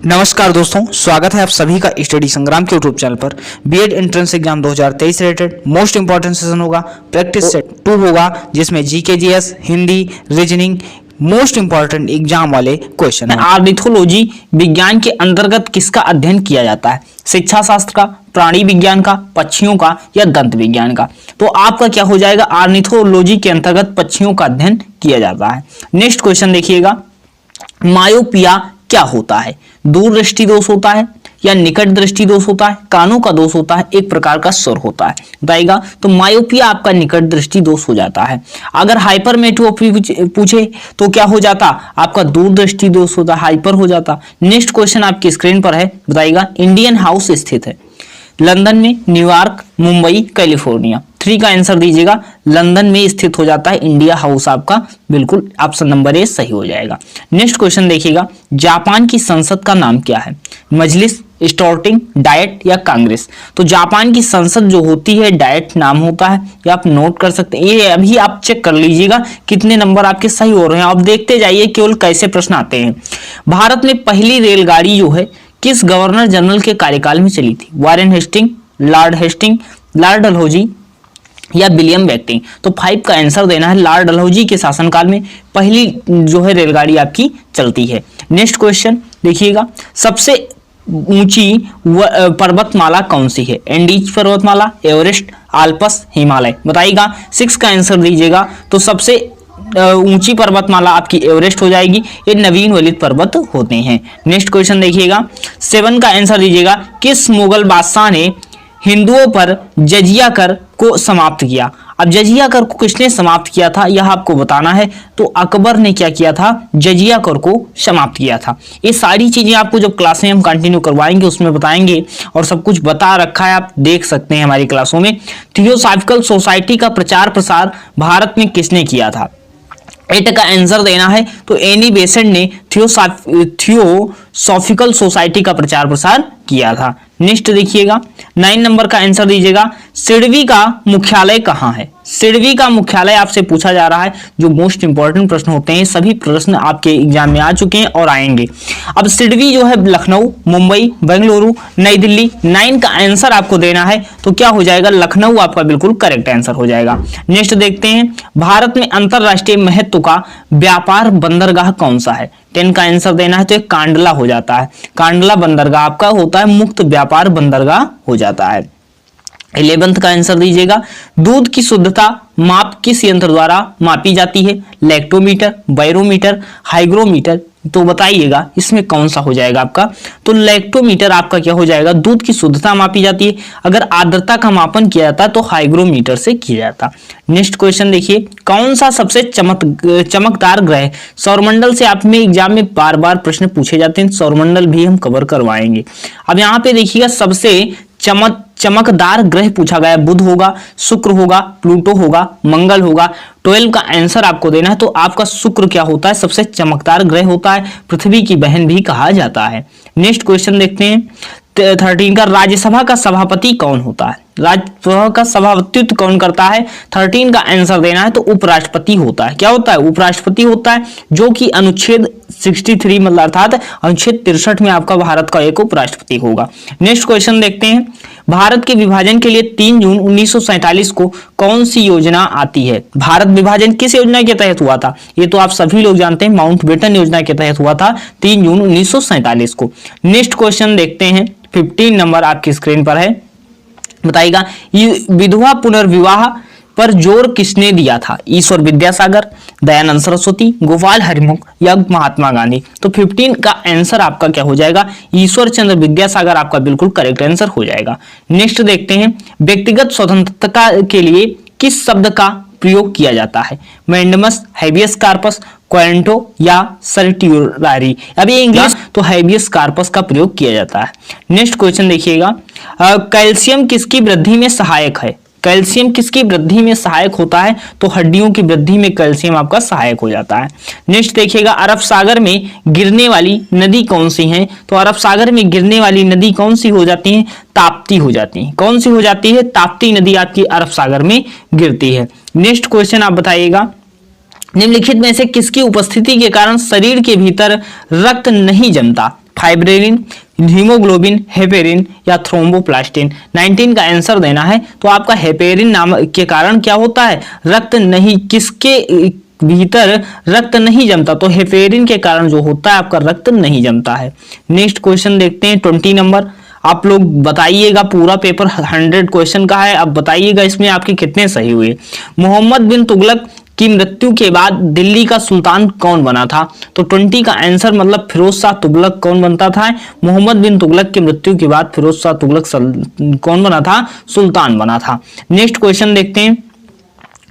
नमस्कार दोस्तों, स्वागत है आप सभी का स्टडी संग्राम के यूट्यूब चैनल पर। B Ed entrance exam 2023 related most important session होगा, प्रैक्टिस सेट 2 होगा, जिसमें GK GS, Hindi, reasoning most important exam वाले क्वेश्चन हैं। ऑर्निथोलॉजी विज्ञान के अंतर्गत किसका अध्ययन किया जाता है? शिक्षा शास्त्र का, प्राणी विज्ञान का, पक्षियों का या दंत विज्ञान का? तो आपका क्या हो जाएगा? ऑर्निथोलॉजी के अंतर्गत पक्षियों का अध्ययन किया जाता है। नेक्स्ट क्वेश्चन देखिएगा, मायोपिया क्या होता है? दूर दृष्टि दोष होता है या निकट दृष्टि दोष होता है, कानों का दोष होता है, एक प्रकार का स्वर होता है, बताइएगा। तो मायोपिया आपका निकट दृष्टि दोष हो जाता है। अगर हाइपरमेट्रोपी पूछे तो क्या हो जाता? आपका दूर दृष्टि दोष होता, हाइपर हो जाता। नेक्स्ट क्वेश्चन आपकी स्क्रीन पर है, बताइएगा। इंडियन हाउस स्थित है लंदन में, न्यूयॉर्क, मुंबई, कैलिफोर्निया। 3 का आंसर दीजिएगा। लंदन में स्थित हो जाता है इंडिया हाउस, आपका बिल्कुल ऑप्शन नंबर ए सही हो जाएगा। नेक्स्ट क्वेश्चन देखिएगा, जापान की संसद का नाम क्या है? मजलिस, स्टार्टिंग, डाइट या कांग्रेस? तो जापान की संसद जो होती है डाइट नाम होता है, ये आप नोट कर सकते हैं। ये अभी आप चेक कर लीजिएगा कितने नंबर आपके सही हो रहे हैं। आप देखते जाइए केवल कैसे प्रश्न आते हैं। भारत में पहली रेलगाड़ी जो है किस गवर्नर जनरल के कार्यकाल में चली थी? Warren Hasting, Lord Hasting, Lord Dalhousie या विलियम बेंटिंक? तो 5 का आंसर देना है। लॉर्ड डलहौजी के शासनकाल में पहली जो है रेलगाड़ी आपकी चलती है। नेक्स्ट क्वेश्चन देखिएगा, सबसे ऊंची पर्वतमाला कौन सी है? एंडीज पर्वतमाला, एवरेस्ट, आल्प्स, हिमालय? बताइएगा। 6 का आंसर दीजिएगा। तो सबसे ऊंची पर्वतमाला आपकी एवरेस्ट हो जाएगी। ये नवीन वलित पर्वत होते हैं। नेक्स्ट क्वेश्चन देखिएगा, 7 का आंसर दीजिएगा। किस मुगल बादशाह ने हिंदुओं पर जजिया कर को समाप्त किया? अब जजिया कर को किसने समाप्त किया था यह आपको बताना है। तो अकबर ने क्या किया था? जजिया कर को समाप्त किया था। ये सारी चीजें आपको जब क्लास में हम कंटिन्यू करवाएंगे उसमें बताएंगे, और सब कुछ बता रखा है, आप देख सकते हैं हमारी क्लासों में। थियोसॉफिकल सोसाइटी का प्रचार प्रसार भारत में किसने किया था? 8 का आंसर देना है। तो एनी बेसेंट ने थियोसॉफिकल सोसाइटी का प्रचार प्रसार किया था। नेक्स्ट देखिएगा, 9 नंबर का आंसर दीजिएगा। सिडबी का मुख्यालय कहाँ है? सिडबी का मुख्यालय आपसे पूछा जा रहा है। जो मोस्ट इंपॉर्टेंट प्रश्न होते हैं, सभी प्रश्न आपके एग्जाम में आ चुके हैं और आएंगे। अब सिडबी जो है लखनऊ, मुंबई, बेंगलुरु, नई दिल्ली। 9 का आंसर आपको देना है। तो क्या हो जाएगा? लखनऊ आपका बिल्कुल करेक्ट आंसर हो जाएगा। नेक्स्ट देखते हैं, भारत में अंतरराष्ट्रीय महत्व का व्यापार बंदरगाह कौन सा है? 10 का आंसर देना है। तो एक कांडला हो जाता है। कांडला बंदरगाह आपका होता है मुक्त व्यापार बंदरगाह हो जाता है। 11th का आंसर दीजिएगा। दूध की शुद्धता माप किस यंत्र द्वारा मापी जाती है? Lactometer, barometer, hygrometer? तो बताइएगा इसमें कौन सा हो जाएगा आपका? तो लैक्टोमीटर आपका क्या हो जाएगा? दूध की शुद्धता मापी जाती है। अगर आर्द्रता का मापन किया जाता तो हाइग्रोमीटर से किया जाता। नेक्स्ट क्वेश्चन देखिए, कौन सा सबसे चमकदार ग्रह? सौरमंडल से आप में एग्जाम में बार बार प्रश्न पूछे जाते हैं, सौरमंडल भी हम कवर करवाएंगे। अब यहाँ पे देखिएगा, सबसे चमकदार ग्रह पूछा गया। बुध होगा, शुक्र होगा, प्लूटो होगा, मंगल होगा। 12 का आंसर आपको देना है। तो आपका शुक्र क्या होता है? सबसे चमकदार ग्रह होता है, पृथ्वी की बहन भी कहा जाता है। नेक्स्ट क्वेश्चन देखते हैं, 13 का, राज्यसभा का सभापति कौन होता है? राज्यसभा का सभापतित्व कौन करता है? 13 का आंसर देना है। तो उपराष्ट्रपति होता है। क्या होता है? उपराष्ट्रपति होता है, जो कि अनुच्छेद 63 मतलब अर्थात अनुच्छेद 63 में आपका भारत का एक उपराष्ट्रपति होगा। नेक्स्ट क्वेश्चन देखते हैं, भारत के विभाजन के लिए 3 जून 1947 को कौन सी योजना आती है? भारत विभाजन किस योजना के तहत हुआ था? ये तो आप सभी लोग जानते हैं, माउंटबेटन योजना के तहत हुआ था 3 जून 1947 को। नेक्स्ट क्वेश्चन देखते हैं, 15 नंबर आपकी स्क्रीन पर है, बताइएगा। विधवा पुनर्विवाह पर जोर किसने दिया था? ईश्वर विद्यासागर, दयानंद सरस्वती, गोपाल हरिमुख या महात्मा गांधी? तो 15 का आंसर आपका क्या हो जाएगा? ईश्वर चंद्र विद्यासागर आपका बिल्कुल करेक्ट आंसर हो जाएगा। नेक्स्ट देखते हैं, व्यक्तिगत स्वतंत्रता के लिए किस शब्द का प्रयोग किया जाता है? मैंडमस, हैबियस कार्पस, क्वारंटो या सर्टियुरारी? अब ये इंग्लिश, तो हैबियस कार्पस का प्रयोग किया जाता है। नेक्स्ट क्वेश्चन देखिएगा, कैल्शियम किसकी वृद्धि में सहायक है? कैल्शियम किसकी वृद्धि में सहायक होता है? तो हड्डियों की वृद्धि में कैल्शियम आपका सहायक हो जाता है। नेक्स्ट देखिएगा, अरब सागर में गिरने वाली नदी कौन सी है? तो अरब सागर में गिरने वाली नदी कौन सी हो जाती है? ताप्ती हो जाती है। कौन सी हो जाती है? ताप्ती नदी आपकी अरब सागर में गिरती है। नेक्स्ट क्वेश्चन आप बताइएगा, निम्नलिखित में से किसकी उपस्थिति के कारण शरीर के भीतर रक्त नहीं जमता? फाइब्रिलिन, हीमोग्लोबिन, हेपेरिन या थ्रोम्बोप्लास्टिन। 19 का आंसर देना है। तो आपका हेपेरिन नाम के कारण क्या होता है, रक्त नहीं, किसके भीतर रक्त नहीं जमता, तो हेपेरिन के कारण जो होता है आपका रक्त नहीं जमता है। नेक्स्ट क्वेश्चन देखते हैं 20 नंबर। आप लोग बताइएगा, पूरा पेपर 100 क्वेश्चन का है। अब बताइएगा इसमें आपके कितने सही हुए। मोहम्मद बिन तुगलक की मृत्यु के बाद दिल्ली का सुल्तान कौन बना था, तो 20 का आंसर मतलब फिरोज शाह तुगलक कौन बनता था, मोहम्मद बिन तुगलक की मृत्यु के बाद फिरोज शाह तुगलक कौन बना था, सुल्तान बना था। नेक्स्ट क्वेश्चन देखते हैं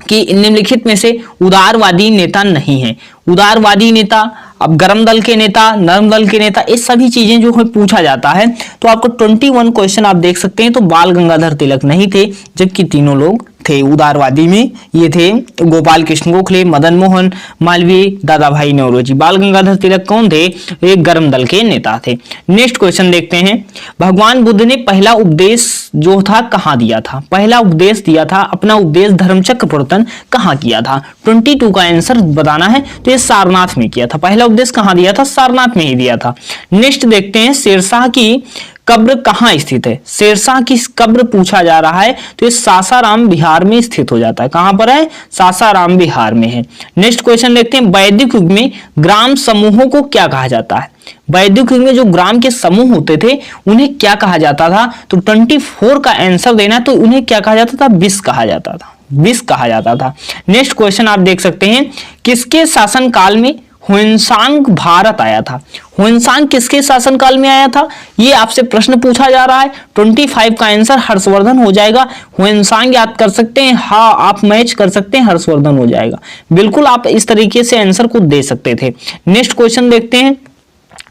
कि निम्नलिखित में से उदारवादी नेता नहीं है। उदारवादी नेता, अब गर्म दल के नेता, नरम दल के नेता, ये सभी चीजें जो है पूछा जाता है। तो आपको 21 क्वेश्चन आप देख सकते हैं। तो बाल गंगाधर तिलक नहीं थे, जबकि तीनों लोग थे उदारवादी में। ये थे गोपाल कृष्ण गोखले, मदन मोहन मालवीय, दादा भाई नौरोजी। बाल गंगाधर तिलक कौन थे, एक गर्म दल के नेता थे। नेक्स्ट क्वेश्चन देखते हैं, भगवान बुद्ध ने पहला उपदेश जो था कहाँ दिया था, पहला उपदेश दिया था, अपना उपदेश धर्मचक्र प्रवर्तन कहाँ किया था। 22 का आंसर बताना है। तो ये सारनाथ में किया था। पहला उपदेश कहाँ दिया था, सारनाथ में ही दिया था। नेक्स्ट देखते हैं, शेरशाह की कब्र कहाँ स्थित है। शेरशाह की कब्र पूछा जा रहा है, तो ये सासाराम बिहार में स्थित हो जाता है। कहां पर है, सासाराम बिहार में है। नेक्स्ट क्वेश्चन देखते हैं, वैदिक युग में ग्राम समूहों को क्या कहा जाता है। वैदिक युग में जो ग्राम के समूह होते थे उन्हें क्या कहा जाता था, तो 24 का आंसर देना। तो उन्हें क्या कहा जाता था, विष कहा जाता था, विष कहा जाता था। नेक्स्ट क्वेश्चन आप देख सकते हैं, किसके शासनकाल में ह्वेनसांग भारत आया था। ह्वेनसांग किसके शासनकाल में आया था, ये आपसे प्रश्न पूछा जा रहा है। 25 का आंसर हर्षवर्धन हो जाएगा। ह्वेनसांग याद कर सकते हैं, हाँ आप मैच कर सकते हैं, हर्षवर्धन हो जाएगा। बिल्कुल आप इस तरीके से आंसर को दे सकते थे। नेक्स्ट क्वेश्चन देखते हैं,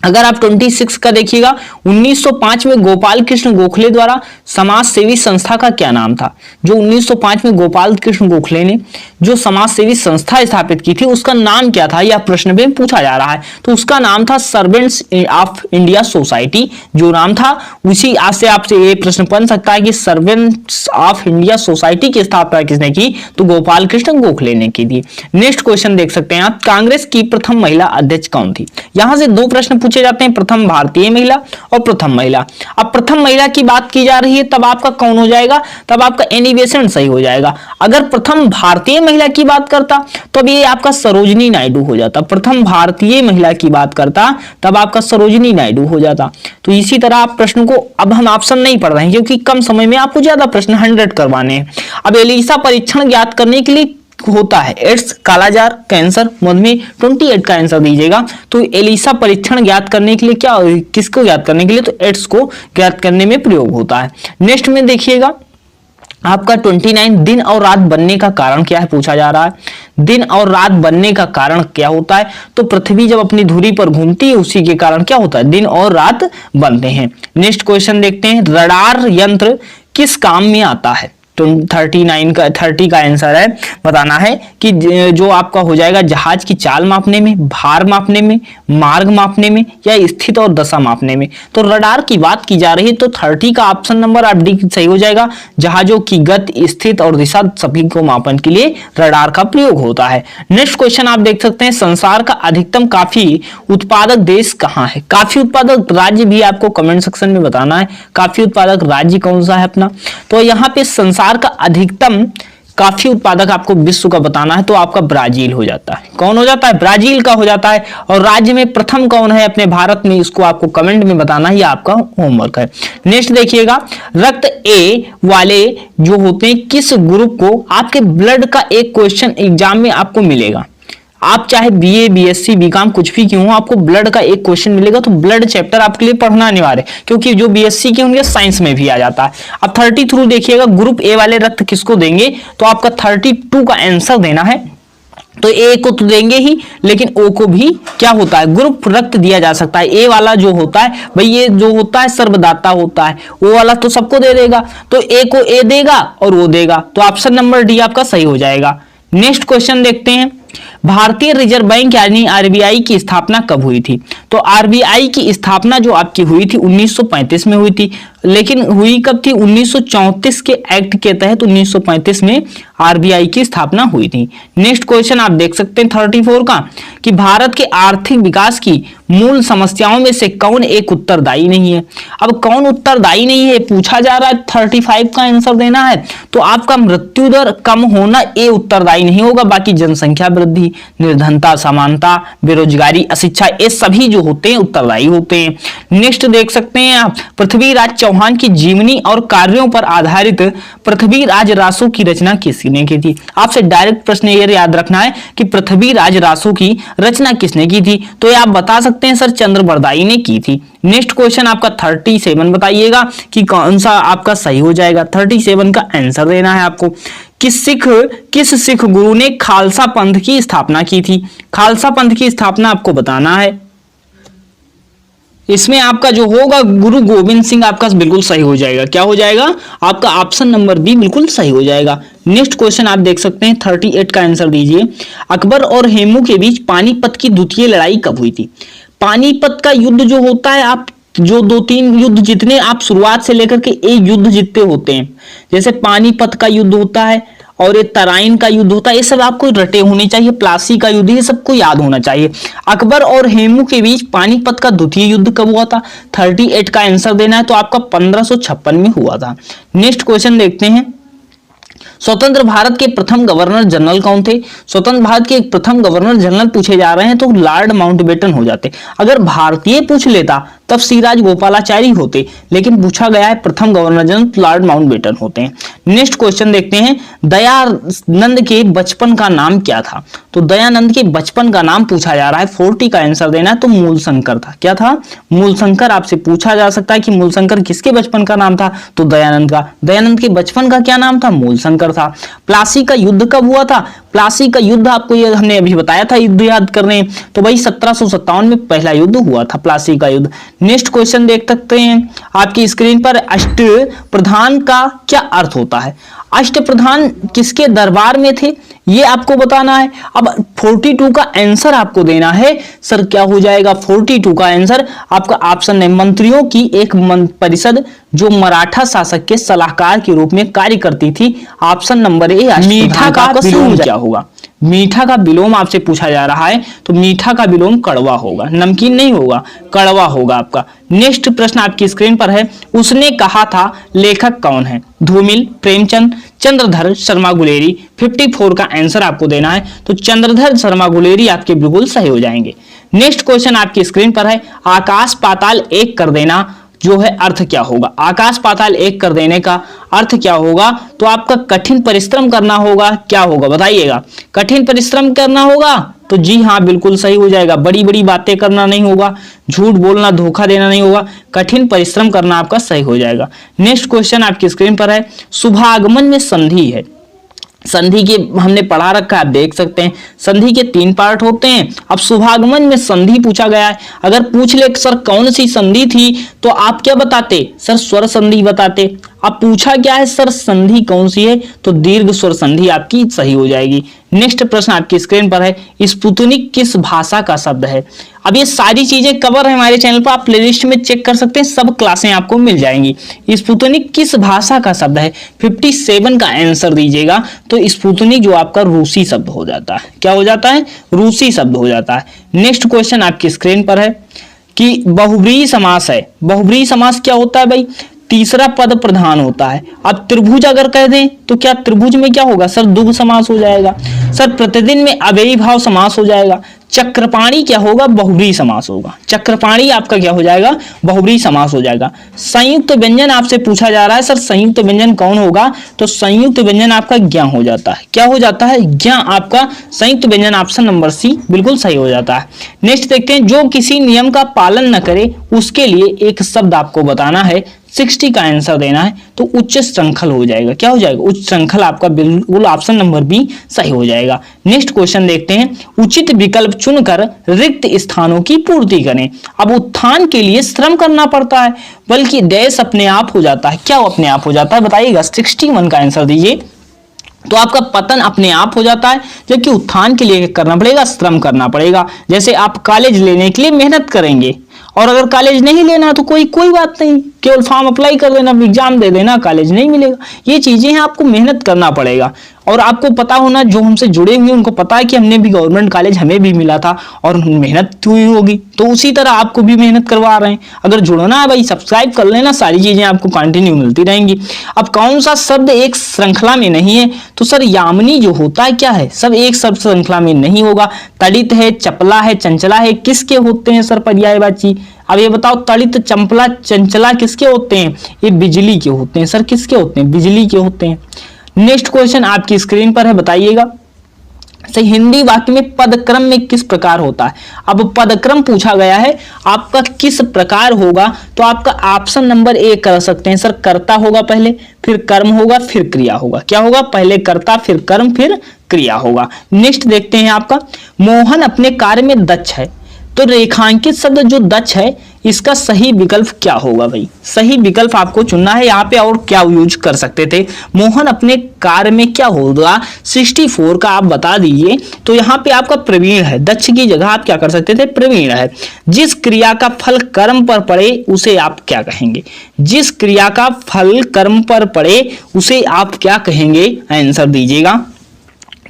अगर आप 26 का देखिएगा, 1905 में गोपाल कृष्ण गोखले द्वारा समाज सेवी संस्था का क्या नाम था। जो 1905 में गोपाल कृष्ण गोखले ने जो समाज सेवी संस्था स्थापित की थी उसका नाम क्या था, यह प्रश्न में पूछा जा रहा है। तो उसका नाम था सर्वेंट्स ऑफ इंडिया सोसाइटी। जो नाम था उसी आज से आपसे ये प्रश्न बन सकता है कि सर्वेंट्स ऑफ इंडिया सोसाइटी की स्थापना किसने की, तो गोपाल कृष्ण गोखले ने की थी। नेक्स्ट क्वेश्चन देख सकते हैं आप, कांग्रेस की प्रथम महिला अध्यक्ष कौन थी। यहां से दो प्रश्न पूछे जाते हैं, प्रथम भारतीय महिला और प्रथम महिला। अब प्रथम महिला की बात की जा रही है, तब आपका कौन हो जाएगा, तब आपका एनी बेसेंट सही हो जाएगा। अगर प्रथम भारतीय महिला की बात करता तो ये आपका सरोजिनी नायडू हो जाता। प्रथम भारतीय महिला की बात करता तब आपका सरोजिनी नायडू हो जाता। तो इसी तरह आप प्रश्न को, अब हम ऑप्शन नहीं पढ़ रहे हैं क्योंकि कम समय में आपको ज्यादा प्रश्न 100 करवाने हैं। अब एलिसा परीक्षण ज्ञात करने के लिए होता है एड्स, कालाजार, कैंसर, मधुमेह। 28 का आंसर दीजिएगा। तो एलिसा परीक्षण ज्ञात करने के लिए क्या, किसको ज्ञात करने के लिए, तो एड्स को ज्ञात करने में प्रयोग होता है। नेक्स्ट में देखिएगा आपका 29, दिन और रात बनने का कारण क्या है पूछा जा रहा है। दिन और रात बनने का कारण क्या होता है, तो पृथ्वी जब अपनी धुरी पर घूमती है उसी के कारण क्या होता है, दिन और रात बनते हैं। नेक्स्ट क्वेश्चन देखते हैं, रडार यंत्र किस काम में आता है। 30 का आंसर है, बताना है कि जो आपका हो जाएगा जहाज की चाल मापने में, भार मापने में, मार्ग मापने में या स्थिति और दशा मापने में। तो रडार की बात की जा रही है, तो 30 का ऑप्शन नंबर आप डी सही हो जाएगा। जहाजों की गति, स्थिति और दिशा सभी को मापन के लिए रडार का प्रयोग होता है। नेक्स्ट क्वेश्चन आप देख सकते हैं, संसार का अधिकतम कॉफी उत्पादक देश कहाँ है। कॉफी उत्पादक राज्य भी आपको कमेंट सेक्शन में बताना है, कॉफी उत्पादक राज्य कौन सा है अपना। तो यहाँ पे संसार का अधिकतम कॉफी उत्पादक आपको विश्व का बताना है, तो आपका ब्राजील हो जाता है। कौन हो जाता है, ब्राजील का हो जाता है। और राज्य में प्रथम कौन है अपने भारत में, इसको आपको कमेंट में बताना है, आपका होमवर्क है। नेक्स्ट देखिएगा, रक्त ए वाले जो होते हैं किस ग्रुप को, आपके ब्लड का एक क्वेश्चन एग्जाम में आपको मिलेगा। आप चाहे बीए, बीएससी, बीकॉम कुछ भी क्यों हो, आपको ब्लड का एक क्वेश्चन मिलेगा। तो ब्लड चैप्टर आपके लिए पढ़ना अनिवार्य है, क्योंकि जो बीएससी के होंगे साइंस में भी आ जाता है। अब 33 देखिएगा, ग्रुप ए वाले रक्त किसको देंगे, तो आपका 32 का आंसर देना है। तो ए को तो देंगे ही, लेकिन ओ को भी क्या होता है, ग्रुप रक्त दिया जा सकता है। ए वाला जो होता है भाई, ये जो होता है सर्वदाता होता है, ओ वाला तो सबको दे देगा। तो ए को ए देगा और वो देगा, तो ऑप्शन नंबर डी आपका सही हो जाएगा। नेक्स्ट क्वेश्चन देखते हैं, भारतीय रिजर्व बैंक यानी आरबीआई की स्थापना कब हुई थी। तो आरबीआई की स्थापना जो आपकी हुई थी 1935 में हुई थी, लेकिन हुई कब थी, 1934 के एक्ट के तहत 1935 में आरबीआई की स्थापना हुई थी। नेक्स्ट क्वेश्चन आप देख सकते हैं 34 का, कि भारत के आर्थिक विकास की मूल समस्याओं में से कौन एक उत्तरदायी नहीं है। अब कौन उत्तरदायी नहीं है पूछा जा रहा है, 35 का आंसर देना है। तो आपका मृत्यु दर कम होना ये उत्तरदायी नहीं होगा, बाकी जनसंख्या वृद्धि, निर्धनता, समानता, बेरोजगारी, अशिक्षा, ये सभी जो होते हैं उत्तरदायी होते हैं। नेक्स्ट देख सकते हैं आप, पृथ्वीराज चौहान की जीवनी और कार्यों पर आधारित पृथ्वीराज रासो की रचना किसने की थी। आपसे डायरेक्ट प्रश्न ये याद रखना है कि पृथ्वीराज रासो की रचना किसने की थी, तो ये आप बता सकते हैं सर चंद्रबरदाई ने की थी। नेक्स्ट क्वेश्चन आपका 37 बताइएगा कि कौन सा आपका सही हो जाएगा। 37 का आंसर देना है आपको। किस सिख गुरु ने खालसा पंथ की स्थापना की थी। खालसा पंथ की स्थापना आपको बताना है। इसमें आपका जो होगा गुरु गोविंद सिंह आपका बिल्कुल सही हो जाएगा। क्या हो जाएगा आपका ऑप्शन नंबर बी बिल्कुल सही हो जाएगा। नेक्स्ट क्वेश्चन आप देख सकते हैं 38 का आंसर दीजिए। अकबर और हेमू के बीच पानीपत की द्वितीय लड़ाई कब हुई थी। पानीपत का युद्ध जो होता है, आप जो 2-3 युद्ध जितने आप शुरुआत से लेकर के एक युद्ध जीतते होते हैं, जैसे पानीपत का युद्ध होता है और ये तराइन का युद्ध होता है, ये सब आपको रटे होने चाहिए। प्लासी का युद्ध, ये सबको याद होना चाहिए। अकबर और हेमू के बीच पानीपत का द्वितीय युद्ध कब हुआ था। 38 का आंसर देना है, तो आपका 1556 में हुआ था। नेक्स्ट क्वेश्चन देखते हैं, स्वतंत्र भारत के प्रथम गवर्नर जनरल कौन थे। स्वतंत्र भारत के प्रथम गवर्नर जनरल पूछे जा रहे हैं तो लॉर्ड माउंटबेटन हो जाते। अगर भारतीय पूछ लेता तब श्रीराज गोपालाचारी होते, लेकिन पूछा गया है प्रथम गवर्नर जनरल लॉर्ड माउंटबेटन होते हैं। नेक्स्ट क्वेश्चन देखते हैं, दयानंद के बचपन का नाम क्या था। तो दयानंद के बचपन का नाम पूछा जा रहा है। 40 का आंसर देना है, तो मूलशंकर था। क्या था, मूलशंकर। आपसे पूछा जा सकता है कि मूलशंकर किसके बचपन का नाम था, तो दयानंद का। दयानंद के बचपन का क्या नाम था, मूलशंकर था। प्लासी का युद्ध कब हुआ था। प्लासी का युद्ध आपको ये हमने अभी बताया था, युद्ध याद करने, तो भाई 1757 में पहला युद्ध हुआ था, प्लासी का युद्ध। नेक्स्ट क्वेश्चन देख सकते हैं आपकी स्क्रीन पर, अष्ट प्रधान का क्या अर्थ होता है। अष्ट प्रधान किसके दरबार में थे, ये आपको बताना है। अब 42 का आंसर आपको देना है। सर क्या हो जाएगा 42 का आंसर आपका ऑप्शन है, मंत्रियों की एक परिषद जो मराठा शासक के सलाहकार के रूप में कार्य करती थी। Option number A. मीठा का विलोम क्या होगा। मीठा का विलोम आपसे पूछा जा रहा है, तो मीठा का विलोम कड़वा होगा, नमकीन नहीं होगा, कड़वा होगा आपका। नेक्स्ट प्रश्न आपकी स्क्रीन पर है, उसने कहा था लेखक कौन है। धूमिल, प्रेमचंद, चंद्रधर शर्मा गुलेरी। 54 का आंसर आपको देना है, तो चंद्रधर शर्मा गुलेरी आपके बिल्कुल सही हो जाएंगे। नेक्स्ट क्वेश्चन आपकी स्क्रीन पर है, आकाश पाताल एक कर देना जो है अर्थ क्या होगा। आकाश पाताल एक कर देने का अर्थ क्या होगा, तो आपका कठिन परिश्रम करना होगा। क्या होगा बताइएगा, कठिन परिश्रम करना होगा, तो जी हाँ बिल्कुल सही हो जाएगा। बड़ी बड़ी बातें करना नहीं होगा, झूठ बोलना, धोखा देना नहीं होगा, कठिन परिश्रम करना आपका सही हो जाएगा। नेक्स्ट क्वेश्चन आपकी स्क्रीन पर है, शुभागमन में संधि है। संधि के हमने पढ़ा रखा है, आप देख सकते हैं संधि के 3 पार्ट होते हैं। अब शुभागमन में संधि पूछा गया है, अगर पूछ ले सर कौन सी संधि थी, तो आप क्या बताते, सर स्वर संधि बताते। अब पूछा क्या है सर संधि कौन सी है, तो दीर्घ स्वर संधि आपकी सही हो जाएगी। नेक्स्ट प्रश्न आपकी स्क्रीन पर है, स्पुतनिक किस भाषा का शब्द है। अब ये सारी चीजें कवर है हमारे चैनल पर, आप प्लेलिस्ट में चेक कर सकते हैं, सब क्लासें आपको मिल जाएंगी। स्पुतनिक किस भाषा का शब्द है। 57 का आंसर दीजिएगा, तो स्पुतनिक जो आपका रूसी शब्द हो जाता है। क्या हो जाता है, रूसी शब्द हो जाता है। नेक्स्ट क्वेश्चन आपकी स्क्रीन पर है कि बहुब्रीहि समास है। बहुब्रीहि समास क्या होता है भाई, तीसरा पद प्रधान होता है। अब त्रिभुज अगर कह दें तो क्या त्रिभुज में क्या होगा सर, द्विगु समास हो जाएगा। सर प्रतिदिन में अव्ययी भाव समास हो जाएगा। चक्रपाणी क्या होगा, बहुब्रीहि समास होगा। चक्रपाणी आपका क्या हो जाएगा, बहुब्रीहि समास हो जाएगा। संयुक्त व्यंजन आपसे पूछा जा रहा है, सर संयुक्त व्यंजन कौन होगा, तो संयुक्त व्यंजन आपका ज्ञ हो जाता है। क्या हो जाता है, ज्ञ आपका संयुक्त व्यंजन। ऑप्शन नंबर सी बिल्कुल सही हो जाता है। नेक्स्ट देखते हैं, जो किसी नियम का पालन न करे उसके लिए एक शब्द आपको बताना है। 60 का आंसर देना है, तो उच्च श्रृंखल हो जाएगा। क्या हो जाएगा, उच्च श्रृंखल आपका बिल्कुल ऑप्शन नंबर बी सही हो जाएगा। नेक्स्ट क्वेश्चन देखते हैं, उचित विकल्प चुनकर रिक्त स्थानों की पूर्ति करें। अब उत्थान के लिए श्रम करना पड़ता है, बल्कि डैश अपने आप हो जाता है। क्या अपने आप हो जाता है बताइएगा। 61 का आंसर दीजिए, तो आपका पतन अपने आप हो जाता है, जबकि उत्थान के लिए करना पड़ेगा, श्रम करना पड़ेगा। जैसे आप कॉलेज लेने के लिए मेहनत करेंगे, और अगर कॉलेज नहीं लेना तो कोई बात नहीं, केवल फॉर्म अप्लाई कर देना, एग्जाम दे देना, कॉलेज नहीं मिलेगा। ये चीजें हैं, आपको मेहनत करना पड़ेगा। और आपको पता होना, जो हमसे जुड़े हुए उनको पता है कि हमने भी गवर्नमेंट कॉलेज हमें भी मिला था और मेहनत हुई होगी, तो उसी तरह आपको भी मेहनत करवा रहे हैं। अगर जुड़ना है भाई सब्सक्राइब कर लेना, सारी चीजें आपको कंटिन्यू मिलती रहेंगी। अब कौन सा शब्द एक श्रृंखला में नहीं है, तो सर यामिनी जो होता है क्या है, सब एक शब्द श्रृंखला में नहीं होगा। तड़ित है, चपला है, चंचला है, किसके होते हैं सर पर्यायवाची? अब ये बताओ, तड़ित, चंपला, चंचला किसके होते हैं? ये बिजली के होते हैं सर। किसके होते हैं? बिजली के होते हैं। नेक्स्ट क्वेश्चन आपकी स्क्रीन पर है, बताइएगा। सही, हिंदी वाक्य में पदक्रम में किस प्रकार होता है? अब पदक्रम पूछा गया है, आपका किस प्रकार होगा, तो आपका ऑप्शन नंबर ए कर सकते हैं सर। कर्ता होगा पहले, फिर कर्म होगा, फिर क्रिया होगा। क्या होगा? पहले कर्ता, फिर कर्म, फिर क्रिया होगा। नेक्स्ट देखते हैं आपका, मोहन अपने कार्य में दक्ष है, तो रेखांकित शब्द जो दक्ष है इसका सही विकल्प क्या होगा भाई? सही विकल्प आपको चुनना है यहाँ पे। और क्या यूज कर सकते थे? मोहन अपने कार्य में क्या होगा, 64 का आप बता दीजिए। तो यहाँ पे आपका प्रवीण है, दक्ष की जगह आप क्या कर सकते थे? प्रवीण है। जिस क्रिया का फल कर्म पर पड़े उसे आप क्या कहेंगे? जिस क्रिया का फल कर्म पर पड़े उसे आप क्या कहेंगे? आंसर दीजिएगा।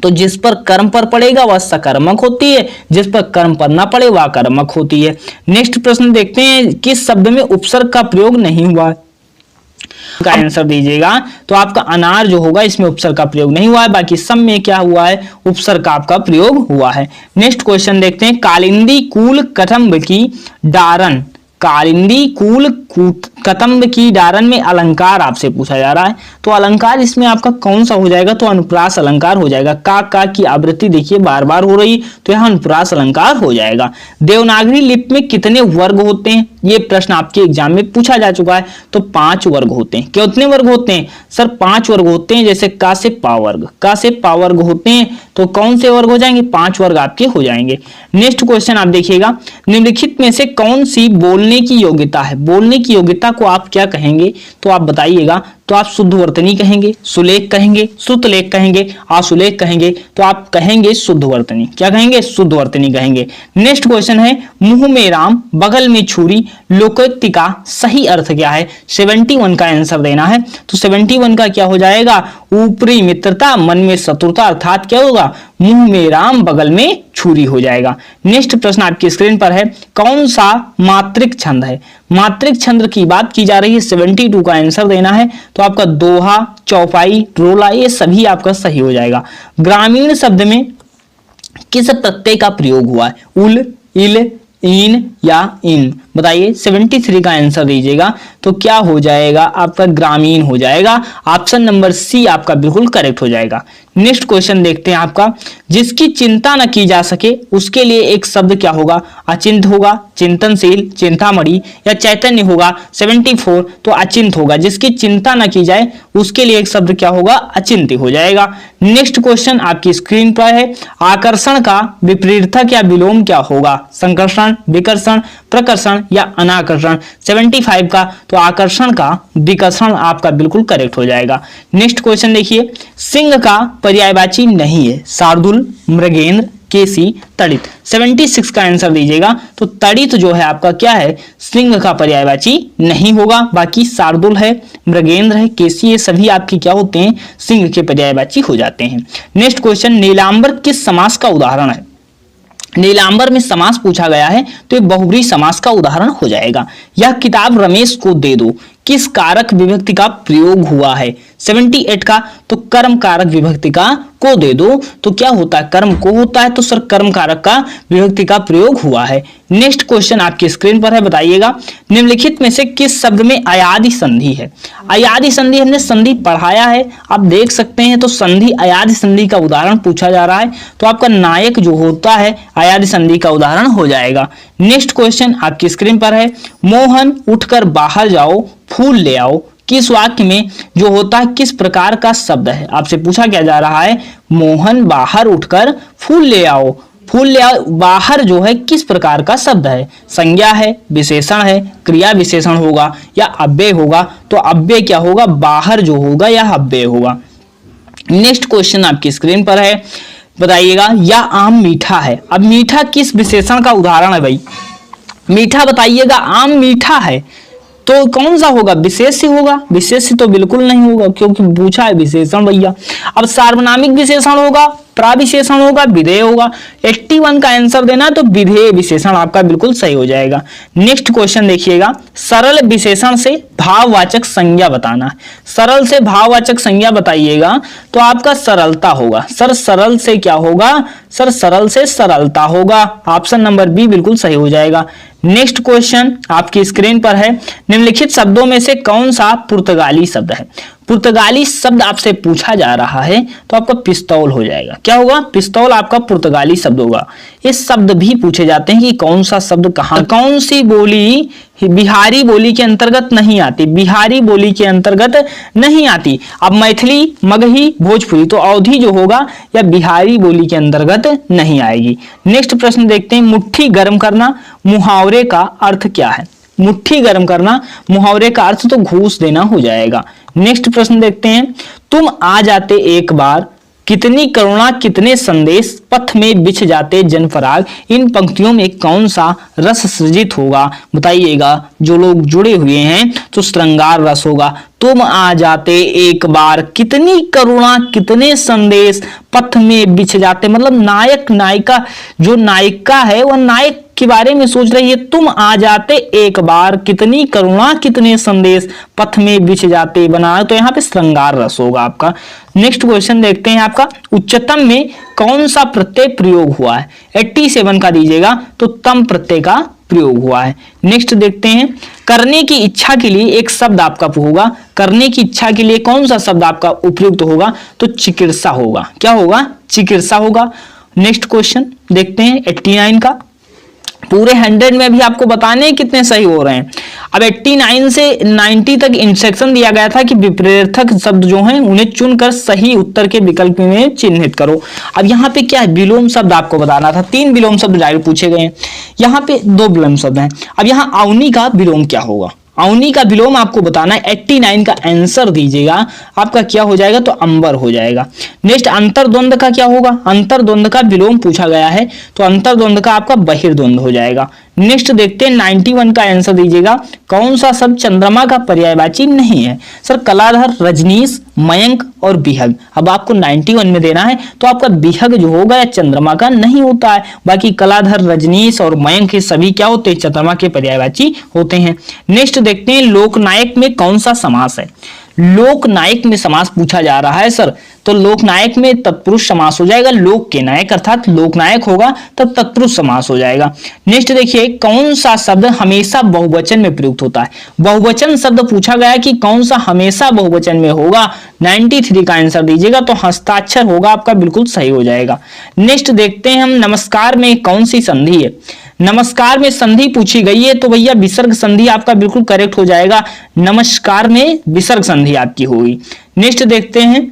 तो जिस पर कर्म पर पड़ेगा वह सकर्मक होती है, जिस पर कर्म पर ना पड़े वह कर्मक होती है। नेक्स्ट प्रश्न देखते हैं, किस शब्द में उपसर्ग का प्रयोग नहीं हुआ है? का आंसर दीजिएगा। तो आपका अनार जो होगा इसमें उपसर्ग का प्रयोग नहीं हुआ है, बाकी सब में क्या हुआ है? उपसर्ग का आपका प्रयोग हुआ है। नेक्स्ट क्वेश्चन देखते हैं, कालिंदी कूल कदम्ब की डारन, कालिंदी कूल कदम्ब की डारन में अलंकार आपसे पूछा जा रहा है, तो अलंकार इसमें आपका कौन सा हो जाएगा? तो अनुप्रास अलंकार हो जाएगा। का की आवृत्ति देखिए बार बार हो रही, तो यहाँ अनुप्रास अलंकार हो जाएगा। देवनागरी लिपि में कितने वर्ग होते हैं? ये प्रश्न आपके एग्जाम में पूछा जा चुका है। तो 5 वर्ग होते हैं। कितने वर्ग होते हैं सर? 5 वर्ग होते हैं। जैसे का से पा वर्ग, का से पा वर्ग होते हैं, तो कौन से वर्ग हो जाएंगे? 5 वर्ग आपके हो जाएंगे। नेक्स्ट क्वेश्चन आप देखिएगा, निम्नलिखित में से कौन सी बोलने की योग्यता है? बोलने की योग्यता को आप क्या कहेंगे? तो आप बताइएगा। तो आप शुद्धवर्तनी कहेंगे, सुलेख कहेंगे, श्रुतलेख कहेंगे, आशुलेख कहेंगे, तो आप कहेंगे शुद्धवर्तनी। क्या कहेंगे? शुद्धवर्तनी कहेंगे। नेक्स्ट क्वेश्चन है, मुंह में राम बगल में छुरी लोकोक्ति का सही अर्थ क्या है? 71 का आंसर देना है। तो 71 का क्या हो जाएगा? ऊपरी मित्रता मन में शत्रुता, अर्थात क्या होगा? मुंह में राम बगल में छुरी हो जाएगा। नेक्स्ट प्रश्न आपकी स्क्रीन पर है, कौन सा मात्रिक छंद है? मात्रिक छंद की बात की जा रही है, 72 का आंसर देना है। तो आपका दोहा, चौपाई, रोला ये सभी आपका सही हो जाएगा। ग्रामीण शब्द में किस प्रत्यय का प्रयोग हुआ है? उल, इल, इन या इन? बताइए। 73 का आंसर दीजिएगा। तो क्या हो जाएगा? आपका ग्रामीण हो जाएगा। ऑप्शन नंबर सी आपका बिल्कुल करेक्ट हो जाएगा। नेक्स्ट क्वेश्चन देखते हैं आपका, जिसकी चिंता न की जा सके उसके लिए एक शब्द क्या होगा? अचिंत होगा, चिंतनशील, चिंतामणि या चैतन्य होगा। 74 तो अचिंत होगा। जिसकी चिंता न की जाए उसके लिए एक शब्द क्या होगा? अचिंत्य हो जाएगा। नेक्स्ट क्वेश्चन आपकी स्क्रीन पर है, आकर्षण का विपरीतक या विलोम क्या होगा? संकर्षण, विकर्षण, प्रकर्षण या अनाकर्षण। 75 का तो आकर्षण का विकर्षण आपका बिल्कुल करेक्ट हो जाएगा। नेक्स्ट क्वेश्चन देखिए, सिंह का पर्यायवाची नहीं है, शार्दुल, मृगेंद्र, केसी, तड़ित। 76 का आंसर दीजिएगा। तो तड़ित जो है आपका क्या है? सिंह का पर्यायवाची नहीं होगा। बाकी शार्दुल है, मृगेंद्र है, केसी, ये सभी आपके क्या होते हैं? सिंह के पर्यायवाची हो जाते हैं। नेक्स्ट क्वेश्चन, नीलांबर किस समास का उदाहरण है? नीलांबर में समास पूछा गया है, तो ये बहुब्रीहि समास का उदाहरण हो जाएगा। यह किताब रमेश को दे दो किस कारक विभक्ति का प्रयोग हुआ है? 78 का तो कर्म कारक विभक्ति का को दे दो, तो क्या होता है? कर्म को होता है, तो सर कर्म कारक का विभक्ति का प्रयोग हुआ है। नेक्स्ट क्वेश्चन आपकी स्क्रीन पर है, बताइएगा। निम्नलिखित में से किस शब्द में अयादि संधि है? अयादि संधि हमने संधि पढ़ाया है, आप देख सकते हैं। तो संधि अयादि संधि का उदाहरण पूछा जा रहा है, तो आपका नायक जो होता है अयादि संधि का उदाहरण हो जाएगा। नेक्स्ट क्वेश्चन आपकी स्क्रीन पर है, मोहन उठकर बाहर जाओ फूल ले आओ किस वाक्य में जो होता है किस प्रकार का शब्द है? आपसे पूछा क्या जा रहा है, मोहन बाहर उठकर फूल ले आओ। फूल ले आओ बाहर जो है किस प्रकार का शब्द है? संज्ञा है, विशेषण है, क्रिया विशेषण होगा या अव्यय होगा? तो अव्यय क्या होगा? बाहर जो होगा या अव्यय होगा। नेक्स्ट क्वेश्चन आपकी स्क्रीन पर है, बताइएगा। यह आम मीठा है। अब मीठा किस विशेषण का उदाहरण है भाई? मीठा बताइएगा। आम मीठा है, तो कौन सा होगा, विशेष्य होगा? विशेष्य तो बिल्कुल नहीं होगा क्योंकि पूछा है विशेषण भैया। अब सार्वनामिक विशेषण होगा, प्राविशेषण होगा, विधेय होगा। 81 का आंसर देना तो विधेय विशेषण आपका बिल्कुल सही हो जाएगा। नेक्स्ट क्वेश्चन देखिएगा, सरल विशेषण से भाववाचक संज्ञा बताना है। सरल से भाववाचक संज्ञा बताइएगा तो आपका सरलता होगा। सर सरल से क्या होगा? सर सरल से सरलता होगा। ऑप्शन नंबर बी बिल्कुल सही हो जाएगा। नेक्स्ट क्वेश्चन आपकी स्क्रीन पर है, निम्नलिखित शब्दों में से कौन सा पुर्तगाली शब्द है? पुर्तगाली शब्द आपसे पूछा जा रहा है तो आपका पिस्तौल हो जाएगा। क्या होगा? पिस्तौल आपका पुर्तगाली शब्द होगा। ये शब्द भी पूछे जाते हैं कि कौन सा शब्द कहाँ, कौन सी बोली बिहारी बोली के अंतर्गत नहीं आती, बिहारी बोली के अंतर्गत नहीं आती। अब मैथिली, मगही, भोजपुरी, तो अवधी जो होगा या बिहारी बोली के अंतर्गत नहीं आएगी। नेक्स्ट प्रश्न देखते हैं, मुट्ठी गर्म करना मुहावरे का अर्थ क्या है? मुट्ठी गर्म करना मुहावरे का अर्थ तो घूस देना हो जाएगा। नेक्स्ट प्रश्न देखते हैं, तुम आ जाते एक बार, कितनी करुणा कितने संदेश, पथ में बिछ जाते जनफराग, इन पंक्तियों में कौन सा रस सृजित होगा? बताइएगा। जो लोग जुड़े हुए हैं तो श्रृंगार रस होगा। तुम आ जाते एक बार, कितनी करुणा कितने संदेश, पथ में बिछ जाते, मतलब नायक नायिका, जो नायिका है वह नायक के बारे में सोच रही है। तुम आ जाते एक बार, कितनी करुणा कितने संदेश, पथ में बिछ जाते बना, तो यहाँ पे श्रृंगार रस होगा आपका। नेक्स्ट क्वेश्चन देखते हैं, आपका उच्चतम में कौन सा प्रत्यय प्रयोग हुआ है? 87 का दीजिएगा तो तम प्रत्यय का प्रयोग हुआ है। नेक्स्ट देखते हैं, करने की इच्छा के लिए एक शब्द आपका होगा। करने की इच्छा के लिए कौन सा शब्द आपका उपयुक्त होगा? तो चिकित्सा होगा। क्या होगा? चिकित्सा होगा। नेक्स्ट क्वेश्चन देखते हैं 89 का, पूरे 100 में भी आपको बताने कितने सही हो रहे हैं। अब 89 से 90 तक इंस्ट्रक्शन दिया गया था कि विपरीतक शब्द जो हैं उन्हें चुनकर सही उत्तर के विकल्प में चिन्हित करो। अब यहाँ पे क्या है, विलोम शब्द आपको बताना था। 3 विलोम शब्द डायरेक्ट पूछे गए हैं, यहाँ पे 2 विलोम शब्द हैं। अब यहाँ अवनी का विलोम क्या होगा? अवनी का विलोम आपको बताना है। 89 का आंसर दीजिएगा, आपका क्या हो जाएगा? तो अंबर हो जाएगा। नेक्स्ट अंतर्द्वंद का क्या होगा? अंतर्द्वंद का विलोम पूछा गया है तो अंतर्द्वंद का आपका बहिर्द्वंद हो जाएगा। नेक्स्ट देखते हैं 91 का आंसर दीजिएगा, कौन सा शब्द चंद्रमा का पर्यायवाची नहीं है? सर कलाधर, रजनीश, मयंक और बिहग। अब आपको 91 में देना है तो आपका बिहग जो होगा या चंद्रमा का नहीं होता है, बाकी कलाधर, रजनीश और मयंक सभी क्या होते हैं? चंद्रमा के पर्यायवाची होते हैं। नेक्स्ट देखते हैं, लोकनायक में कौन सा समास है? लोकनायक में समास पूछा जा रहा है सर, तो लोकनायक में तत्पुरुष समास हो जाएगा। लोक के नायक अर्थात लोकनायक होगा तब तत्पुरुष समास हो जाएगा। नेक्स्ट देखिए, कौन सा शब्द हमेशा बहुवचन में प्रयुक्त होता है? बहुवचन शब्द पूछा गया कि कौन सा हमेशा बहुवचन में होगा? 93 का आंसर दीजिएगा तो हस्ताक्षर होगा आपका, बिल्कुल सही हो जाएगा। नेक्स्ट देखते हैं हम, नमस्कार में कौन सी संधि है? नमस्कार में संधि पूछी गई है तो भैया विसर्ग संधि आपका बिल्कुल करेक्ट हो जाएगा। नमस्कार में विसर्ग संधि आपकी होगी। नेक्स्ट देखते हैं,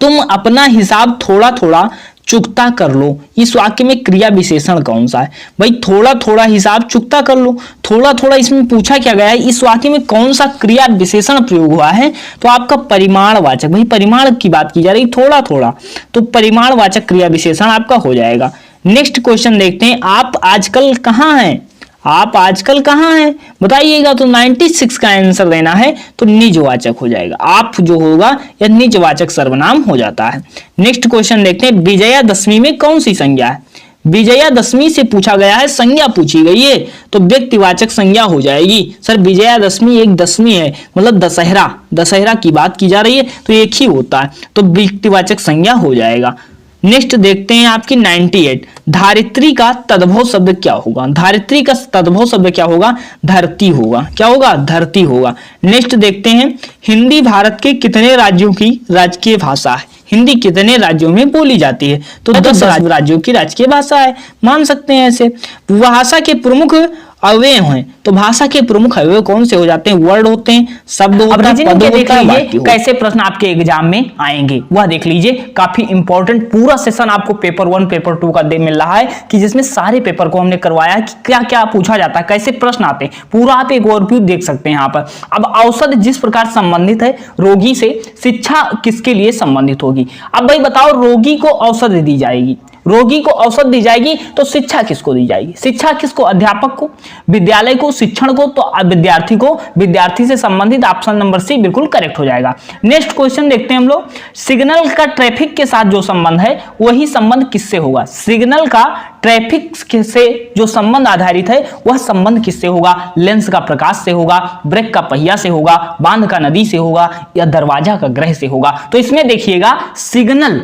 तुम अपना हिसाब थोड़ा थोड़ा चुकता कर लो, इस वाक्य में क्रिया विशेषण कौन सा है? भाई थोड़ा थोड़ा हिसाब चुकता कर लो, थोड़ा थोड़ा इसमें पूछा क्या गया है? इस वाक्य में कौन सा क्रिया विशेषण प्रयोग हुआ है? तो आपका परिमाणवाचक, भाई परिमाण की बात की जा रही, थोड़ा थोड़ा, तो परिमाणवाचक क्रिया विशेषण आपका हो जाएगा। नेक्स्ट क्वेश्चन देखते हैं, आप आजकल कहाँ हैं? आप आजकल कहाँ हैं बताइएगा, तो 96 का आंसर देना है तो निजवाचक हो जाएगा। आप जो होगा या निजवाचक सर्वनाम हो जाता है। नेक्स्ट क्वेश्चन देखते हैं, विजयादशमी में कौन सी संज्ञा है? विजयादशमी से पूछा गया है, संज्ञा पूछी गई है तो व्यक्तिवाचक संज्ञा हो जाएगी। सर विजयादशमी एक दशमी है, मतलब दशहरा, दशहरा की बात की जा रही है तो एक ही होता है तो व्यक्तिवाचक संज्ञा हो जाएगा। नेक्स्ट देखते हैं आपकी 98, धारित्री का तद्भव शब्द क्या होगा? धारित्री का तद्भव शब्द क्या होगा? धरती होगा। क्या होगा? धरती होगा। नेक्स्ट देखते हैं, हिंदी भारत के कितने राज्यों की राजकीय भाषा है? हिंदी कितने राज्यों में बोली जाती है? तो 10 राज्यों की राजकीय भाषा है, मान सकते हैं ऐसे। भाषा के प्रमुख अवयव हैं तो भाषा के प्रमुख अवयव कौन से हो जाते हैं? वर्ड होते हैं, शब्द होता है, पद होता है। कैसे प्रश्न आपके एग्जाम में आएंगे वह देख लीजिए, काफी इंपॉर्टेंट पूरा सेशन आपको पेपर 1 पेपर 2 का मिल रहा है कि जिसमें सारे पेपर को हमने करवाया है कि क्या क्या पूछा जाता है, कैसे प्रश्न आते हैं, पूरा आप एक ओवरव्यू देख सकते हैं यहाँ पर। अब औषध जिस प्रकार संबंधित है रोगी से, शिक्षा किसके लिए संबंधित होगी? अब भाई बताओ, रोगी को औषध दी जाएगी, रोगी को औषध दी जाएगी तो शिक्षा किसको दी जाएगी? शिक्षा किसको? अध्यापक को, विद्यालय को, शिक्षण को, तो विद्यार्थी को। विद्यार्थी से संबंधित ऑप्शन नंबर सी बिल्कुल करेक्ट हो जाएगा। नेक्स्ट क्वेश्चन देखते हैं हम लोग। सिग्नल का ट्रैफिक के साथ जो संबंध है वही संबंध किससे होगा? सिग्नल का ट्रैफिक से जो संबंध आधारित है वह संबंध किससे होगा? लेंस का प्रकाश से होगा, ब्रेक का पहिया से होगा, बांध का नदी से होगा, या दरवाजा का ग्रह से होगा? तो इसमें देखिएगा सिग्नल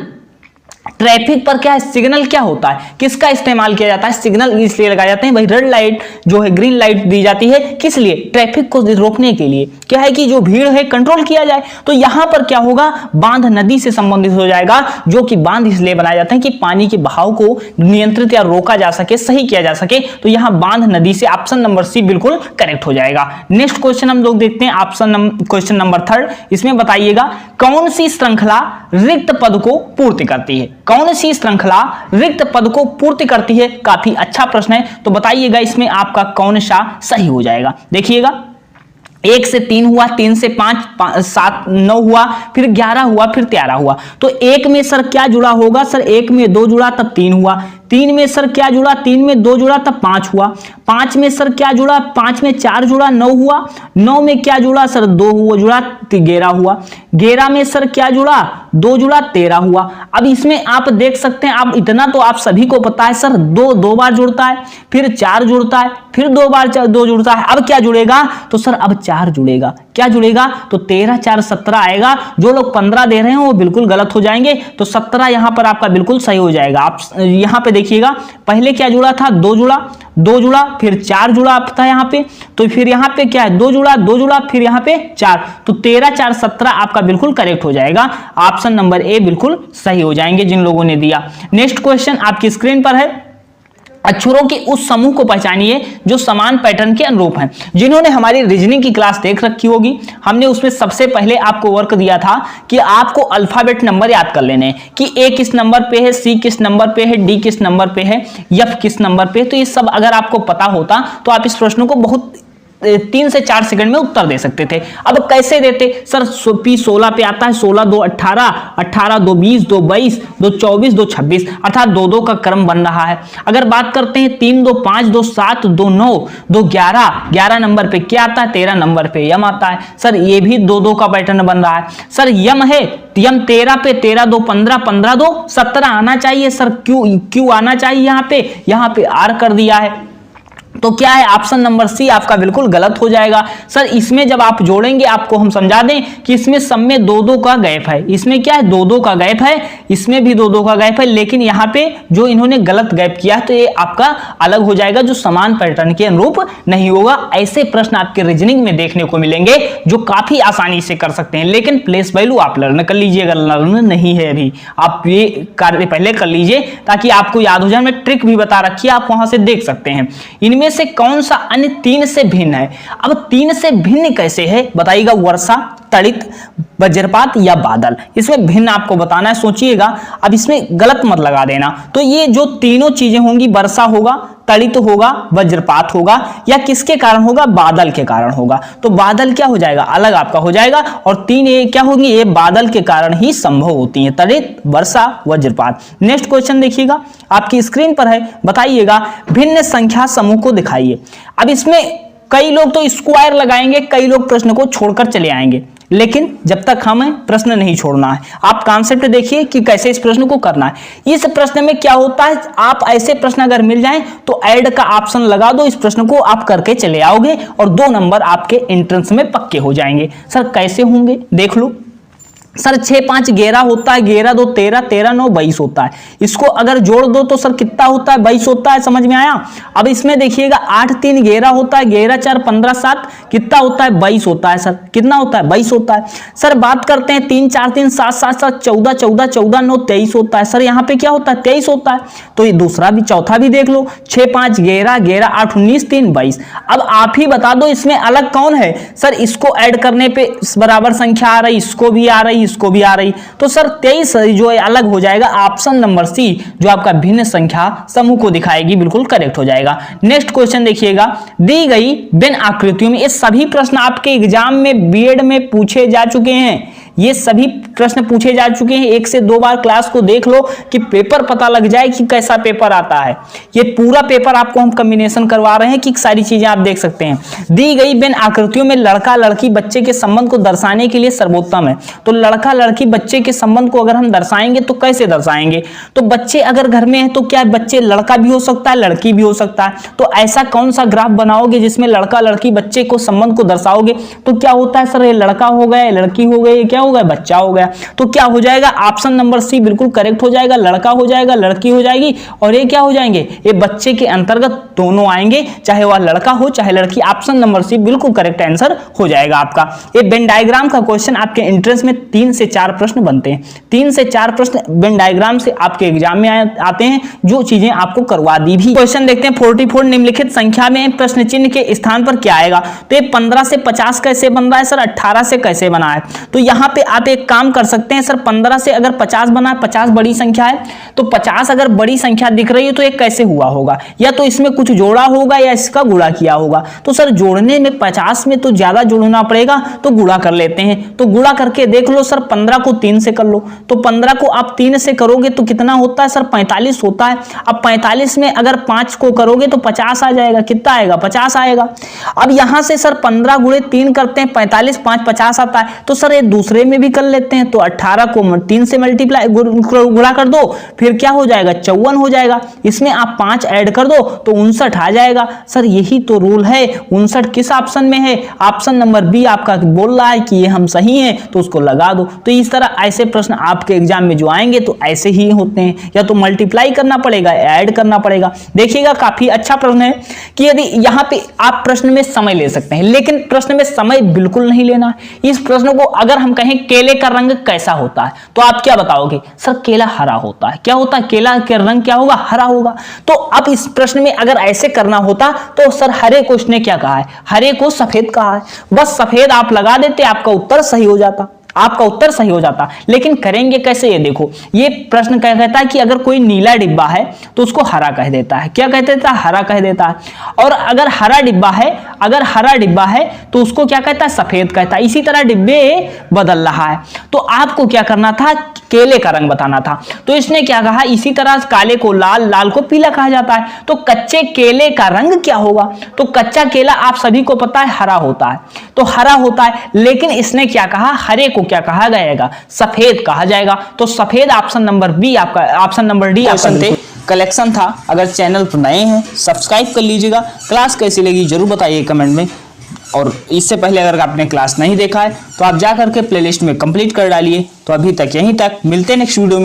ट्रैफिक पर क्या है? सिग्नल क्या होता है, किसका इस्तेमाल किया जाता है? सिग्नल इसलिए लगाए जाते हैं भाई, रेड लाइट जो है, ग्रीन लाइट दी जाती है किस लिए? ट्रैफिक को रोकने के लिए। क्या है कि जो भीड़ है कंट्रोल किया जाए। तो यहां पर क्या होगा? बांध नदी से संबंधित हो जाएगा, जो कि बांध इसलिए बनाए जाते हैं कि पानी के बहाव को नियंत्रित या रोका जा सके, सही किया जा सके। तो यहां बांध नदी से ऑप्शन नंबर सी बिल्कुल करेक्ट हो जाएगा। नेक्स्ट क्वेश्चन हम लोग देखते हैं, क्वेश्चन नंबर 3। इसमें बताइएगा कौन सी श्रृंखला रिक्त पद को पूर्ति करती है? कौन सी श्रृंखला रिक्त पद को पूर्ति करती है? काफी अच्छा प्रश्न है, तो बताइएगा इसमें आपका कौन सा सही हो जाएगा। देखिएगा 1 से 3 हुआ, 3 से 5, 7, 9 हुआ, फिर 11 हुआ, फिर 13 हुआ। तो 1 में सर क्या जुड़ा होगा? सर 1 में 2 जुड़ा तब 3 हुआ। 3 में सर क्या जुड़ा? 3 में 2 जुड़ा तब 5 हुआ। 5 में सर क्या जुड़ा? 5 में 4 जुड़ा, 9 हुआ। 9 में क्या जुड़ा? सर 2 हुआ जुड़ा, 11 हुआ। 11 में सर क्या जुड़ा? 2 जुड़ा, 13 हुआ। अब इसमें आप देख सकते हैं, आप इतना तो आप सभी को पता है सर, 2 बार जुड़ता है, फिर 4 जुड़ता है, फिर 2 बार 2 जुड़ता है। अब क्या जुड़ेगा? तो सर अब 4 जुड़ेगा। क्या जुड़ेगा? तो 13, 4, 17 आएगा। जो लोग 15 दे रहे हैं वो बिल्कुल गलत हो जाएंगे, तो 17 यहां पर आपका बिल्कुल सही हो जाएगा। आप यहां पे देखिएगा, पहले क्या जुड़ा था? 2 जुड़ा, फिर 4 जुड़ा था यहाँ पे, तो फिर यहाँ पे क्या है? 2 जुड़ा, फिर यहाँ पे 4, तो 13, 4, 17 आपका बिल्कुल करेक्ट हो जाएगा। ऑप्शन नंबर ए बिल्कुल सही हो जाएंगे जिन लोगों ने दिया। नेक्स्ट क्वेश्चन आपकी स्क्रीन पर है। अक्षरों के उस समूह को पहचानिए जो समान पैटर्न के अनुरूप हैं। जिन्होंने हमारी रीजनिंग की क्लास देख रखी होगी, हमने उसमें सबसे पहले आपको वर्क दिया था कि आपको अल्फाबेट नंबर याद कर लेने हैं कि ए किस नंबर पे है, सी किस नंबर पे है, डी किस नंबर पे है, एफ किस नंबर पे है। तो ये सब अगर आपको पता होता तो आप इस प्रश्न को बहुत 3 से 4 सेकंड में उत्तर दे सकते थे। अब कैसे देते? सर P 16 पे आता है, 16, 2, 18, 18, 2, 20, 2, 22, 2, 24, 2, 26, अर्थात 2 का क्रम बन रहा है। अगर बात करते हैं 3, 2, 5, 2, 7, 2, 9, 2, 11, 11 नंबर पे क्या आता है? 13 नंबर पे यम आता है। सर ये भी 2 का पैटर्न बन रहा है। सर यम है, यम 13 पे 13, 2, 15, 15, 2, 17 आना चाहिए। सर क्यों आना चाहिए? यहाँ पे आर कर दिया है, तो क्या है? ऑप्शन नंबर सी आपका बिल्कुल गलत हो जाएगा। सर इसमें जब आप जोड़ेंगे, आपको हम समझा दें कि इसमें सब में 2 का गैप है। इसमें क्या है? 2 का गैप है, इसमें भी 2 का गैप है, लेकिन यहाँ पे जो इन्होंने गलत गैप किया तो ये आपका अलग हो जाएगा, जो समान पैटर्न के अनुरूप नहीं होगा। ऐसे प्रश्न आपके रीजनिंग में देखने को मिलेंगे जो काफी आसानी से कर सकते हैं, लेकिन प्लेस वैल्यू आप लर्न कर लीजिए। अगर लर्न नहीं है अभी, आप ये कार्य पहले कर लीजिए ताकि आपको याद हो जाए। मैं ट्रिक भी बता रखी है, आप वहां से देख सकते हैं। इनमें से कौन सा अन्य 3 से भिन्न है? अब 3 से भिन्न कैसे है बताइएगा? वर्षा, तड़ित, वज्रपात या बादल। इसमें भिन्न आपको बताना है, सोचिएगा। अब इसमें गलत मत लगा देना। तो ये जो तीनों चीजें होंगी, वर्षा होगा, तड़ित होगा, वज्रपात होगा, या किसके कारण होगा? बादल के कारण होगा। तो बादल क्या हो जाएगा? अलग आपका हो जाएगा। और 3 ये क्या होंगी? ये बादल के कारण ही संभव होती है, तड़ित, वर्षा, वज्रपात। नेक्स्ट क्वेश्चन देखिएगा, आपकी स्क्रीन पर है। बताइएगा भिन्न संख्या समूह को दिखाइए। अब इसमें कई लोग तो स्क्वायर लगाएंगे, कई लोग प्रश्न को छोड़कर चले आएंगे, लेकिन जब तक हमें प्रश्न नहीं छोड़ना है। आप कॉन्सेप्ट देखिए कि कैसे इस प्रश्न को करना है। इस प्रश्न में क्या होता है, आप ऐसे प्रश्न अगर मिल जाएं तो ऐड का ऑप्शन लगा दो, इस प्रश्न को आप करके चले आओगे और 2 नंबर आपके एंट्रेंस में पक्के हो जाएंगे। सर कैसे होंगे देख लो। सर 6, 5, 11 होता है, 11, 2, 13, 13, 9, 22 होता है। इसको अगर जोड़ दो तो सर कितना होता है? 22 होता है। समझ में आया? अब इसमें देखिएगा 8, 3, 11 होता है, 11, 4, 15, 7 कितना होता है? 22 होता है। सर कितना होता है? 22 होता है। सर बात करते हैं 3, 4, 3, 7, 7, 7, 14, 14, 14, 9, 23 होता है। सर यहाँ पे क्या होता है? 23 होता है। तो ये दूसरा भी, चौथा भी देख लो। 6, 5, 11, 11, 8, 19, 3, 22। अब आप ही बता दो इसमें अलग कौन है? सर इसको ऐड करने पे बराबर संख्या आ रही, इसको भी आ रही, इसको भी आ रही। तो सर 23 जो है अलग हो जाएगा। ऑप्शन नंबर सी जो आपका भिन्न संख्या समूह को दिखाएगी बिल्कुल करेक्ट हो जाएगा। नेक्स्ट क्वेश्चन देखिएगा, दी गई बिन आकृतियों में, ये सभी प्रश्न आपके एग्जाम में बीएड में पूछे जा चुके हैं। ये सभी प्रश्न पूछे जा चुके हैं। 1 से 2 बार क्लास को देख लो कि पेपर पता लग जाए कि कैसा पेपर आता है। ये पूरा पेपर आपको हम कॉम्बिनेशन करवा रहे हैं कि सारी चीजें आप देख सकते हैं। दी गई बिन आकृतियों में लड़का लड़की बच्चे के संबंध को दर्शाने के लिए सर्वोत्तम है। तो लड़का लड़की बच्चे के संबंध को अगर हम दर्शाएंगे तो कैसे दर्शाएंगे? तो बच्चे अगर घर में है तो क्या बच्चे लड़का भी हो सकता है, लड़की भी हो सकता है। तो ऐसा कौन सा ग्राफ बनाओगे जिसमें लड़का लड़की बच्चे को संबंध को दर्शाओगे? तो क्या होता है सर, ये लड़का हो गया, लड़की हो गई, क्या हो गया, बच्चा हो गया। तो क्या हो जाएगा? ऑप्शन नंबर सी बिल्कुल करेक्ट हो जाएगा। लड़का हो जाएगा, लड़की हो जाएगी और ये क्या हो जाएंगे? ये बच्चे के अंतर्गत दोनों आएंगे, चाहे वह लड़का हो चाहे लड़की। ऑप्शन नंबर सी बिल्कुल करेक्ट आंसर हो जाएगा आपका। ये वेन डायग्राम का क्वेश्चन आपके एंट्रेंस में 3 से 4 प्रश्न बनते हैं। 3 से 4 प्रश्न वेन डायग्राम से आपके एग्जाम में आते हैं, जो चीजें आपको करवा दी भी। क्वेश्चन देखते हैं 44 निम्नलिखित संख्या में प्रश्न चिन्ह के स्थान पर क्या आएगा? तो ये 15 से 50 कैसे बन रहा है सर? 18 से कैसे बना है? तो यहाँ पे आप एक काम कर सकते हैं सर, 15 से अगर 50 बना है, 50 बड़ी संख्या है, तो 50 अगर बड़ी संख्या दिख रही है तो ये कैसे हुआ होगा? या तो इसमें कुछ जोड़ा होगा या इसका गुणा किया होगा। तो सर जोड़ने में 50 में तो ज्यादा जोड़ना पड़ेगा, तो गुणा कर लेते हैं। तो गुणा करके देख लो सर, 15 को 3 से कर लो। तो 15 को आप 3 से करोगे तो कितना होता है सर? 45 होता है। अब 45 में अगर 5 को करोगे तो 50 आ जाएगा। कितना आएगा? 50 आएगा। अब यहां से सर 15 गुणे 3 करते हैं, 45 5 50 आता है। तो सर ये दूसरे में भी कर लेते हैं। तो 18 को 3 से मल्टीप्लाई गुणा कर दो, फिर क्या हो जाएगा? 54 हो जाएगा। इसमें आप 5 ऐड कर दो तो 59 आ जाएगा। सर यही तो रूल है। 59 किस ऑप्शन में है? ऑप्शन नंबर बी आपका बोल रहा है कि ये हम सही हैं, तो उसको लगा दो। तो इस तरह ऐसे प्रश्न आपके एग्जाम में जो आएंगे तो ऐसे ही होते हैं, या तो मल्टीप्लाई करना पड़ेगा, ऐड करना पड़ेगा। देखिएगा काफी अच्छा प्रश्न है कि यदि यहाँ पे आप प्रश्न में समय ले सकते हैं, लेकिन प्रश्न में समय बिल्कुल नहीं लेना है। इस प्रश्न को अगर हम कहें केले का रंग कैसा होता है, तो आप क्या बताओगे? सर केला हरा होता है। क्या होता है? केला का रंग क्या होगा? हरा होगा। तो अब इस प्रश्न में अगर ऐसे करना होता तो सर हरे को उसने क्या कहा है? हरे को सफेद कहा है। बस सफेद आप लगा देते, आपका उत्तर सही हो जाता, आपका उत्तर सही हो जाता। लेकिन करेंगे कैसे? ये देखो, ये प्रश्न क्या कहता है कि अगर कोई नीला डिब्बा है तो उसको हरा कह देता है। क्या कह देता है? हरा कह देता है। और अगर हरा डिब्बा है, अगर हरा डिब्बा है तो उसको क्या कहता है? सफेद कहता है। इसी तरह डिब्बे बदल रहा है, तो आपको क्या करना था? केले का रंग बताना था। तो इसने क्या कहा? इसी तरह काले को लाल, लाल को पीला कहा जाता है। तो कच्चे केले का रंग क्या होगा? तो कच्चा केला आप सभी को पता है हरा होता है, तो हरा होता है। लेकिन इसने क्या कहा? हरे को क्या कहा जाएगा? सफेद कहा जाएगा। तो सफेद ऑप्शन नंबर बी आपका, ऑप्शन नंबर डी ऑप्शन थे कलेक्शन था। अगर चैनल पर नए हैं सब्सक्राइब कर लीजिएगा। क्लास कैसी लगी जरूर बताइए कमेंट में। और इससे पहले अगर आपने क्लास नहीं देखा है तो आप जा करके प्लेलिस्ट में कंप्लीट कर डालिए। तो अभी तक यहीं तक, मिलते हैं नेक्स्ट वीडियो में।